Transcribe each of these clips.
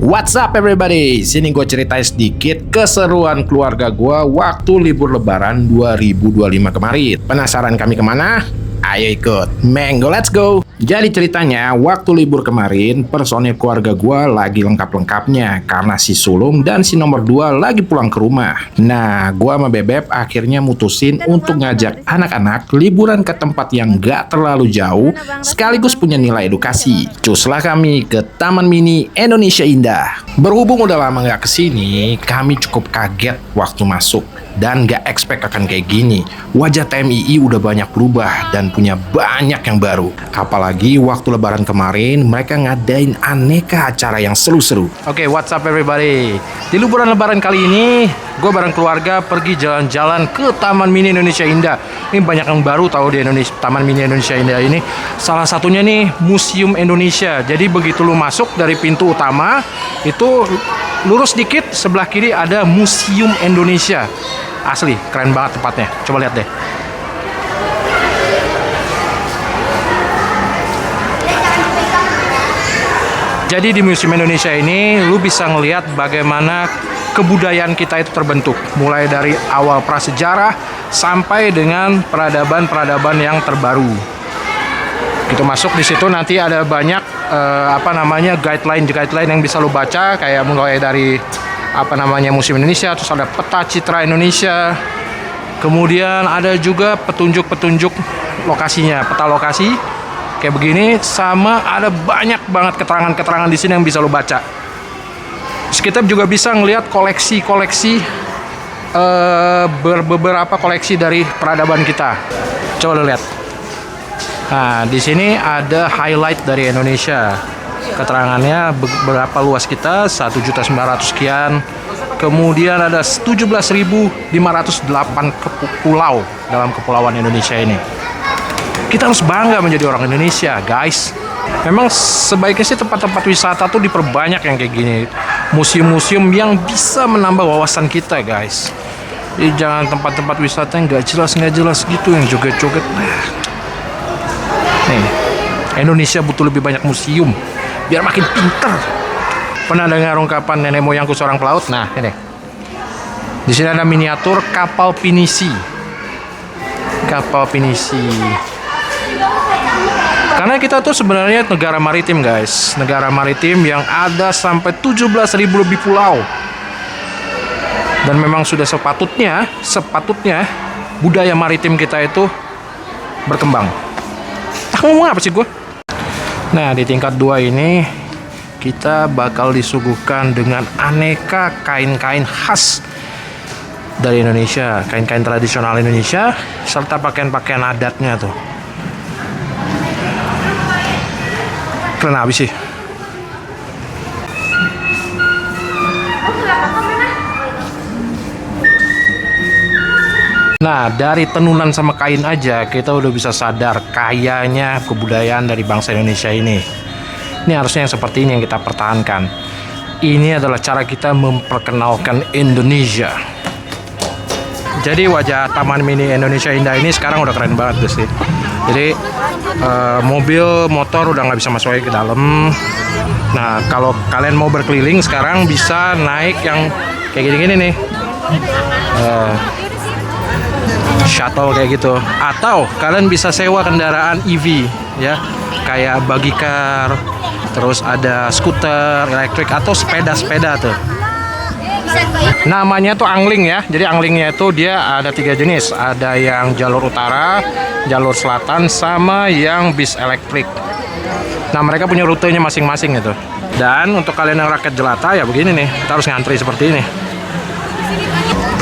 What's up everybody? Sini gue ceritain sedikit keseruan keluarga gue waktu libur lebaran 2025 kemarin. Penasaran kami kemana? Ayo ikut, Mango, let's go! Jadi ceritanya, waktu libur kemarin, personil keluarga gue lagi lengkap-lengkapnya karena si Sulung dan si nomor 2 lagi pulang ke rumah. Nah, gue sama Bebep akhirnya mutusin untuk ngajak anak-anak liburan ke tempat yang gak terlalu jauh, sekaligus punya nilai edukasi. Cuslah kami ke Taman Mini Indonesia Indah. Berhubung udah lama gak kesini, kami cukup kaget waktu masuk. Dan gak expect akan kayak gini. Wajah TMII udah banyak berubah dan punya banyak yang baru. Apalagi waktu lebaran kemarin mereka ngadain aneka acara yang seru-seru. Oke, what's up everybody? Di liburan lebaran kali ini gue bareng keluarga pergi jalan-jalan ke Taman Mini Indonesia Indah. Ini banyak yang baru tahu di Indonesia, Taman Mini Indonesia Indah ini. Salah satunya nih Museum Indonesia. Jadi begitu lu masuk dari pintu utama, itu lurus dikit sebelah kiri ada Museum Indonesia. Asli, keren banget tempatnya. Coba lihat deh. Jadi di Museum Indonesia ini lu bisa ngelihat bagaimana kebudayaan kita itu terbentuk, mulai dari awal prasejarah sampai dengan peradaban-peradaban yang terbaru. Kita masuk di situ nanti ada banyak guideline yang bisa lu baca, kayak mulai dari Museum Indonesia, terus ada peta citra Indonesia. Kemudian ada juga petunjuk-petunjuk lokasinya, peta lokasi kayak begini, sama ada banyak banget keterangan-keterangan di sini yang bisa lo baca. Terus kita juga bisa ngelihat koleksi-koleksi beberapa koleksi dari peradaban kita. Coba lo lihat. Nah, di sini ada highlight dari Indonesia. Keterangannya berapa luas kita, 1.900.000 sekian. Kemudian ada 17.508 pulau dalam kepulauan Indonesia ini. Kita harus bangga menjadi orang Indonesia, guys. Memang sebaiknya sih tempat-tempat wisata tuh diperbanyak yang kayak gini. Museum-museum yang bisa menambah wawasan kita, guys. Jadi jangan tempat-tempat wisata yang nggak jelas gitu, yang joget-joget. Nih, Indonesia butuh lebih banyak museum biar makin pinter. Pernah dengar ungkapan nenek moyangku seorang pelaut? Nah, ini. Di sini ada miniatur kapal pinisi. Kapal pinisi. Karena kita tuh sebenarnya negara maritim, guys. Negara maritim yang ada sampai 17.000 lebih pulau. Dan memang sudah sepatutnya budaya maritim kita itu berkembang. Ngomong apa sih gue? Nah, di tingkat 2 ini kita bakal disuguhkan dengan aneka kain-kain khas dari Indonesia, kain-kain tradisional Indonesia, serta pakaian-pakaian adatnya tuh. Keren abis sih. Nah, dari tenunan sama kain aja kita udah bisa sadar kayanya kebudayaan dari bangsa Indonesia ini. Ini harusnya yang seperti ini yang kita pertahankan. Ini adalah cara kita memperkenalkan Indonesia. Jadi wajah Taman Mini Indonesia Indah ini sekarang udah keren banget guys sih. Jadi mobil, motor udah nggak bisa masuk lagi ke dalam. Nah, kalau kalian mau berkeliling sekarang bisa naik yang kayak gini-gini nih. Shuttle kayak gitu, atau kalian bisa sewa kendaraan EV ya, kayak buggy car, terus ada skuter elektrik atau sepeda-sepeda tuh. Namanya tuh angling ya. Jadi anglingnya itu dia ada 3 jenis, ada yang jalur utara, jalur selatan, sama yang bis elektrik. Nah, mereka punya rutenya masing-masing gitu. Dan untuk kalian yang rakyat jelata ya begini nih, kita harus ngantri seperti ini.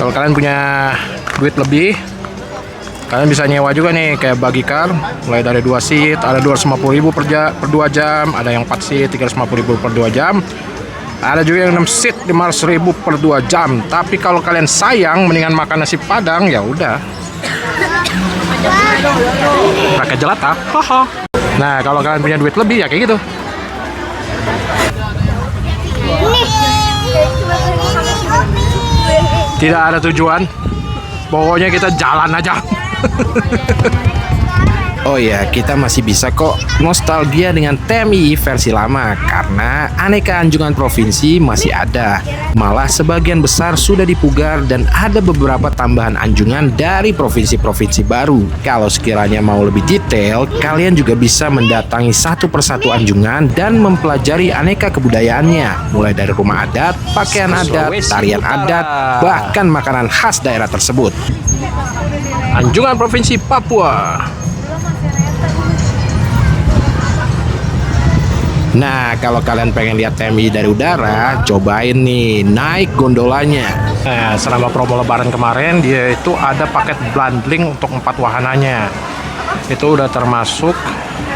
Kalau kalian punya duit lebih, kalian bisa nyewa juga nih kayak buggy car, mulai dari 2 seat, ada 250.000 per 2 jam, ada yang 4 seat 350.000 per 2 jam. Ada juga yang 6 seat 500.000 per 2 jam. Tapi kalau kalian sayang mendingan makan nasi Padang, ya udah. Rakyat jelata. Haha. Nah, kalau kalian punya duit lebih ya kayak gitu. Tidak ada tujuan. Pokoknya kita jalan aja. Oh ya, kita masih bisa kok nostalgia dengan TMI versi lama karena aneka anjungan provinsi masih ada. Malah sebagian besar sudah dipugar dan ada beberapa tambahan anjungan dari provinsi-provinsi baru. Kalau sekiranya mau lebih detail, kalian juga bisa mendatangi satu persatu anjungan dan mempelajari aneka kebudayaannya, mulai dari rumah adat, pakaian adat, tarian adat, bahkan makanan khas daerah tersebut. Anjungan Provinsi Papua. Nah, kalau kalian pengen lihat TMI dari udara, cobain nih naik gondolanya. Nah, selama promo lebaran kemarin, dia itu ada paket bundling untuk 4 wahananya. Itu udah termasuk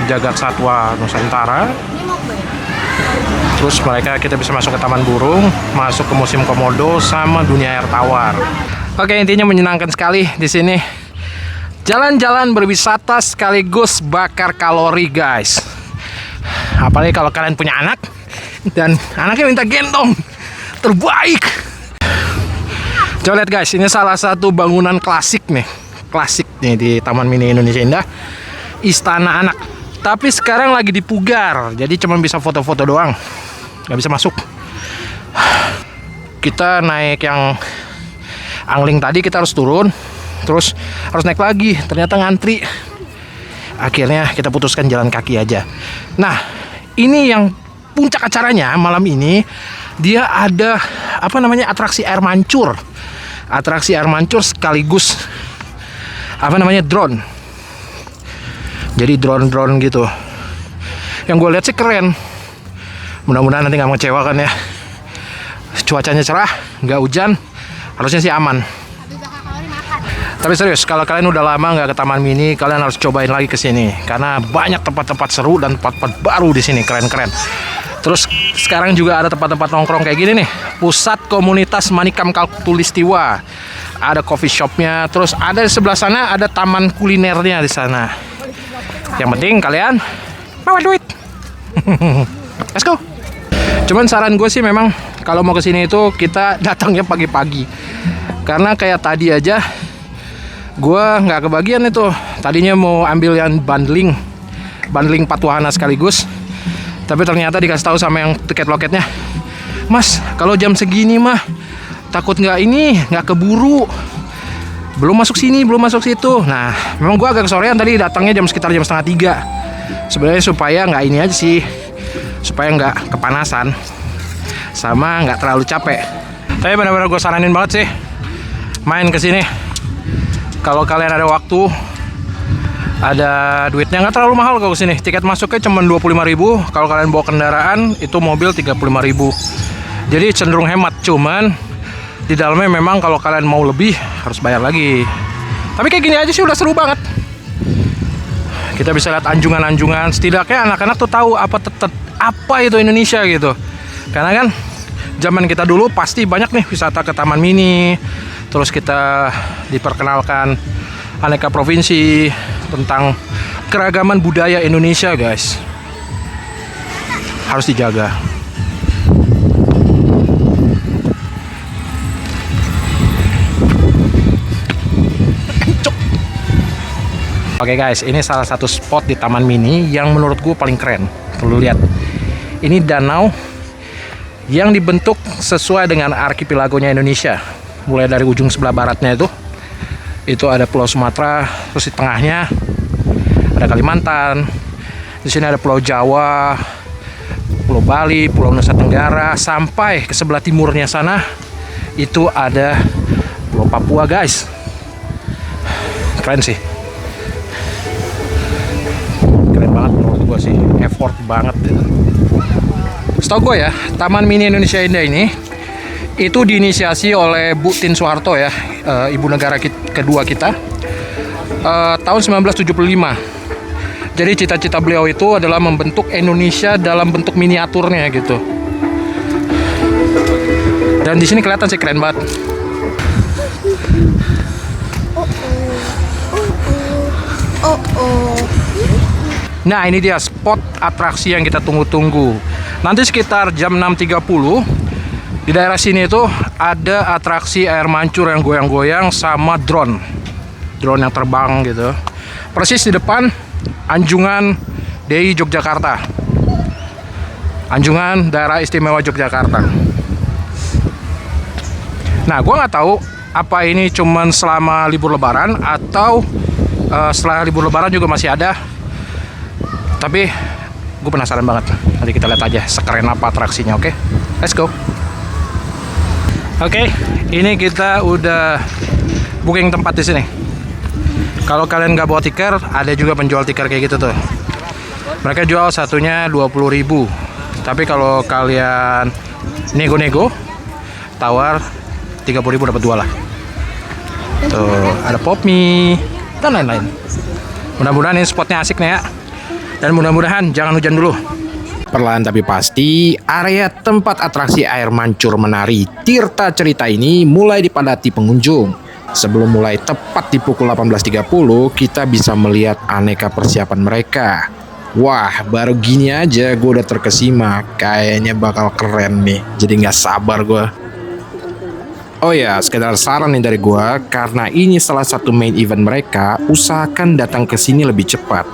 Jagat Satwa Nusantara. Terus kita bisa masuk ke Taman Burung, masuk ke Museum Komodo, sama dunia air tawar. Oke, intinya menyenangkan sekali di sini. Jalan-jalan berwisata sekaligus bakar kalori, guys. Apalagi kalau kalian punya anak dan anaknya minta gendong, terbaik. Coba lihat guys, ini salah satu bangunan klasik nih di Taman Mini Indonesia Indah, Istana Anak. Tapi sekarang lagi dipugar, jadi cuma bisa foto-foto doang, nggak bisa masuk. Kita naik yang angling tadi, kita harus turun, terus harus naik lagi, ternyata ngantri. Akhirnya kita putuskan jalan kaki aja. Nah, ini yang puncak acaranya malam ini, dia ada atraksi air mancur. Atraksi air mancur sekaligus drone. Jadi drone gitu. Yang gue lihat sih keren. Mudah-mudahan nanti nggak mengecewakan ya. Cuacanya cerah, nggak hujan, harusnya sih aman. Tapi serius, kalau kalian udah lama nggak ke Taman Mini, kalian harus cobain lagi ke sini karena banyak tempat-tempat seru dan tempat-tempat baru di sini, keren-keren. Terus sekarang juga ada tempat-tempat nongkrong kayak gini nih, pusat komunitas Manikam Khatulistiwa. Ada coffee shopnya, terus ada di sebelah sana ada taman kulinernya di sana. Yang penting kalian bawa duit. Let's go. Cuman saran gue sih memang kalau mau ke sini itu kita datangnya pagi-pagi. Karena kayak tadi aja gue nggak kebagian itu. Tadinya mau ambil yang bundling 4 wahana sekaligus, tapi ternyata dikasih tahu sama yang tiket loketnya, Mas, kalau jam segini mah takut nggak keburu, belum masuk sini, belum masuk situ. Nah, memang gue agak kesorean tadi, datangnya sekitar jam 2:30. Sebenarnya supaya nggak ini aja sih, supaya nggak kepanasan sama nggak terlalu capek. Tapi benar-benar gue saranin banget sih main ke sini. Kalau kalian ada waktu, ada duitnya, nggak terlalu mahal kalau kesini. Tiket masuknya cuma 25.000. Kalau kalian bawa kendaraan, itu mobil 35.000. Jadi cenderung hemat. Cuman di dalamnya memang kalau kalian mau lebih harus bayar lagi. Tapi kayak gini aja sih udah seru banget. Kita bisa lihat anjungan-anjungan. Setidaknya anak-anak tuh tahu apa itu Indonesia gitu. Karena kan zaman kita dulu pasti banyak nih wisata ke Taman Mini. Terus kita diperkenalkan aneka provinsi, tentang keragaman budaya Indonesia, guys. Harus dijaga. Oke guys, ini salah satu spot di Taman Mini yang menurut gue paling keren. Perlu lihat. Ini danau yang dibentuk sesuai dengan arkipelagonya Indonesia. Mulai dari ujung sebelah baratnya itu ada Pulau Sumatera, terus di tengahnya ada Kalimantan, di sini ada Pulau Jawa, Pulau Bali, Pulau Nusa Tenggara, sampai ke sebelah timurnya sana itu ada Pulau Papua, guys. Keren sih, keren banget menurut gue sih, effort banget gitu. Setahu gue ya, Taman Mini Indonesia Indah ini itu diinisiasi oleh Bu Tien Soeharto ya, ibu negara kedua kita, tahun 1975. Jadi cita-cita beliau itu adalah membentuk Indonesia dalam bentuk miniaturnya gitu. Dan di sini kelihatan sih keren banget. Nah, ini dia spot atraksi yang kita tunggu-tunggu. Nanti sekitar jam 6.30 di daerah sini itu ada atraksi air mancur yang goyang-goyang sama drone yang terbang gitu. Persis di depan Anjungan DI Yogyakarta. Anjungan Daerah Istimewa Yogyakarta. Nah, gue nggak tahu apa ini cuman selama libur Lebaran atau setelah libur Lebaran juga masih ada. Tapi gue penasaran banget. Nanti kita lihat aja sekeren apa atraksinya. Oke, let's go. Oke, ini kita udah booking tempat di sini. Kalau kalian nggak bawa tiket, ada juga penjual tiket kayak gitu tuh. Mereka jual satunya 20.000. Tapi kalau kalian nego-nego, tawar 30.000 dapat 2 lah. Tuh, ada pop mie dan lain-lain. Mudah-mudahan ini spotnya asik nih ya. Dan mudah-mudahan jangan hujan dulu. Perlahan tapi pasti, area tempat atraksi air mancur menari Tirta Cerita ini mulai dipadati pengunjung. Sebelum mulai tepat di pukul 18.30, kita bisa melihat aneka persiapan mereka. Wah, baru gini aja gue udah terkesima. Kayaknya bakal keren nih, jadi nggak sabar gue. Oh ya, sekedar saran nih dari gue, karena ini salah satu main event mereka, usahakan datang ke sini lebih cepat.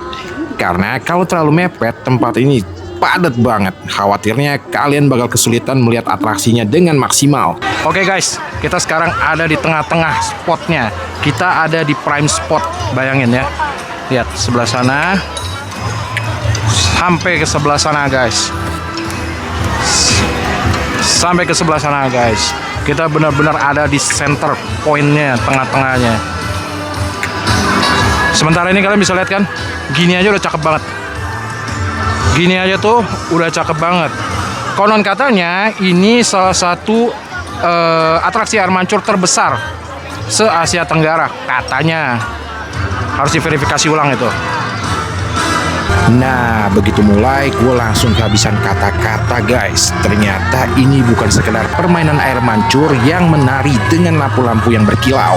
Karena kalau terlalu mepet, tempat ini padat banget. Khawatirnya kalian bakal kesulitan melihat atraksinya dengan maksimal. Oke guys, kita sekarang ada di tengah-tengah spotnya. Kita ada di prime spot, bayangin ya. Lihat sebelah sana, sampai ke sebelah sana guys. Sampai ke sebelah sana guys. Kita benar-benar ada di center pointnya, tengah-tengahnya. Sementara ini kalian bisa lihat kan, gini aja udah cakep banget. Gini aja tuh udah cakep banget. Konon katanya ini salah satu atraksi air mancur terbesar se-Asia Tenggara. Katanya. Harus diverifikasi ulang itu. Nah, begitu mulai, gue langsung kehabisan kata-kata guys. Ternyata ini bukan sekedar permainan air mancur yang menari dengan lampu-lampu yang berkilau.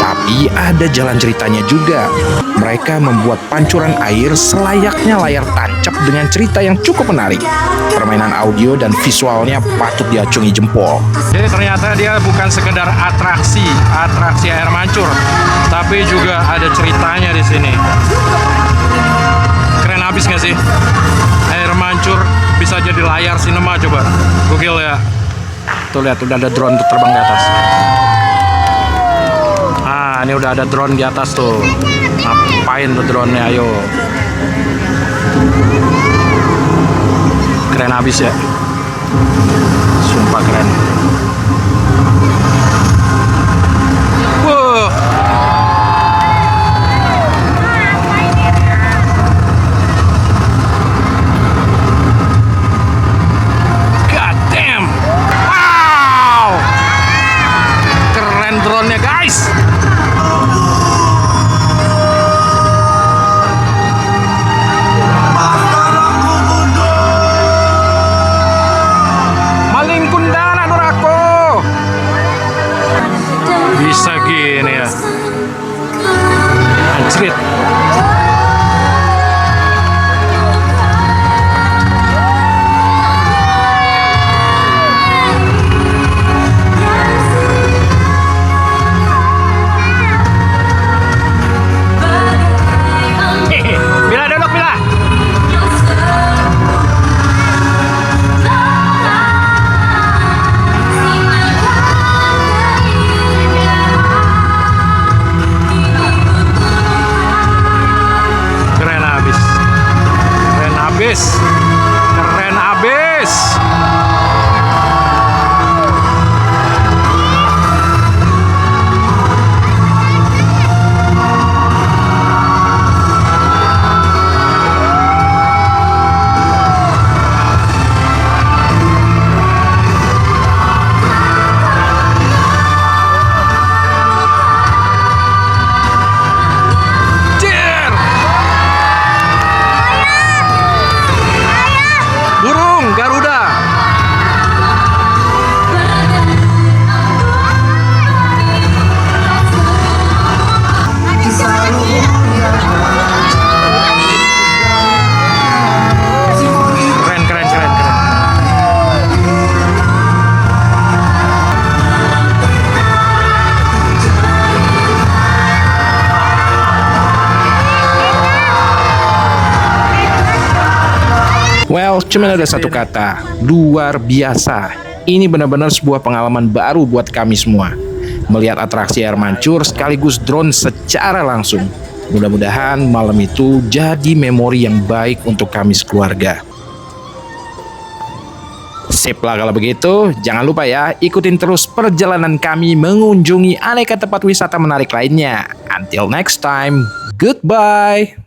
Tapi ada jalan ceritanya juga. Mereka membuat pancuran air selayaknya layar tancap dengan cerita yang cukup menarik. Permainan audio dan visualnya patut diacungi jempol. Jadi ternyata dia bukan sekedar atraksi air mancur, tapi juga ada ceritanya di sini. Keren abis nggak sih? Air mancur bisa jadi layar sinema, coba. Gokil ya. Tuh lihat, udah ada drone tuh terbang di atas. Ini udah ada drone di atas tuh. Ngapain tuh drone-nya, ayo. Keren abis ya. Sumpah keren. Wow. God damn. Wow. Keren drone-nya guys. Cuma ada satu kata, luar biasa. Ini benar-benar sebuah pengalaman baru buat kami semua. Melihat atraksi air mancur sekaligus drone secara langsung. Mudah-mudahan malam itu jadi memori yang baik untuk kami sekeluarga. Sip lah kalau begitu, jangan lupa ya, ikutin terus perjalanan kami mengunjungi aneka tempat wisata menarik lainnya. Until next time, goodbye!